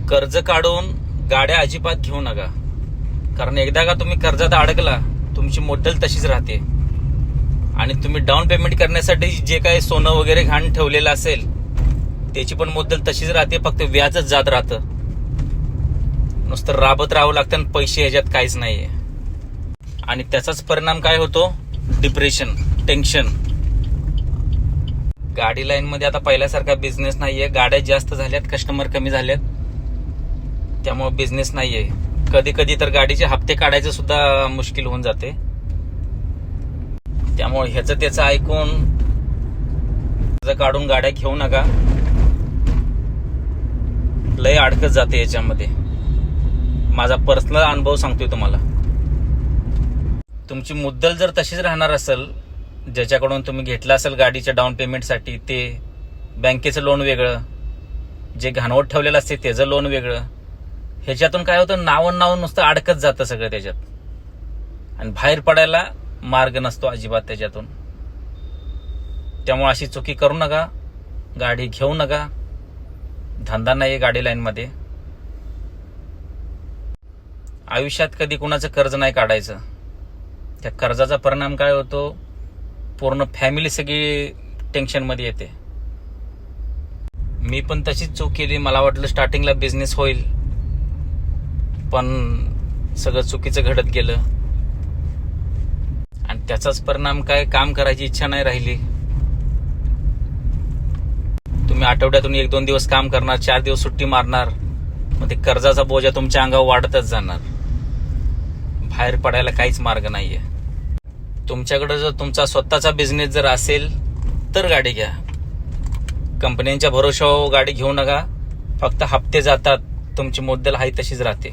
कर्ज काढून गाड्या अजिबात घेऊ नका. कारण एकदा का तुम्ही कर्जात अडकला, तुमची मुद्दल तशीच राहते. आणि तुम्ही डाऊन पेमेंट करण्यासाठी जे काही सोनं वगैरे घाण ठेवलेलं असेल त्याची पण मुद्दल तशीच राहते, फक्त व्याजच जात राहतं. नुसतं राबत राहावं लागतं आणि पैसे ह्याच्यात काहीच नाहीये. आणि त्याचाच परिणाम काय होतो? Depression, tension. गाडी लाईन मध्ये आता पहिल्यासारखा बिझनेस नाहीये. गाड्या जास्त झाल्यात, कस्टमर कमी झालेत, त्यामुळे बिझनेस नाहीये. कधी कधी तर गाडीचे हप्ते काढायचे सुद्धा मुश्किल होऊन जाते. त्यामुळे ह्याचं त्याचं ऐकून कर्ज काढून गाड्या घेऊ नका. लय अडकत जाते याच्यामध्ये. माझा पर्सनल अनुभव सांगतोय तुम्हाला. तुमची मुद्दल जर तशीच राहणार असेल, ज्याच्याकडून तुम्ही घेतला असेल गाडीच्या डाऊन पेमेंटसाठी, ते बँकेचं लोन वेगळं, जे घाणवट ठेवलेलं असते त्याचं लोन वेगळं, ह्याच्यातून काय होतं, नावून नुसतं अडकत जातं सगळं त्याच्यात. आणि बाहेर पडायला मार्ग नसतो अजिबात त्याच्यातून. त्यामुळे अशी चुकी करू नका. गाडी घेऊ नका. धंदा नाही गाडी लाईन मध्ये. आयुष्यात कधी कुणाचं कर्ज नाही काढायचं. त्या कर्जाचा परिणाम काय होतो, पूर्ण फॅमिली सगळी टेन्शन मध्ये येते. मी पण तशीच चूक केली. मला वाटलं स्टार्टिंगला बिझनेस होईल, पण सगळं चुकीचं घडत गेलं. आणि त्याचाच परिणाम काय, काम करायची इच्छा नाही राहिली. तुम्ही आठवड्यातून 1-2 दिवस काम करणार, 4 दिवस सुट्टी मारणार, मग ते कर्जाचा बोजा तुमच्या अंगावर वाढतच जाणार. बाहेर पडायला काहीच मार्ग नाहीये. तुमच्याकडे जर तुमचा स्वतःचा बिझनेस जर असेल तर गाडी घ्या. कंपन्यांच्या भरोशावर गाडी घेऊ नका. फक्त हप्ते जातात, तुमची मुद्दल आहे तशीच राहते.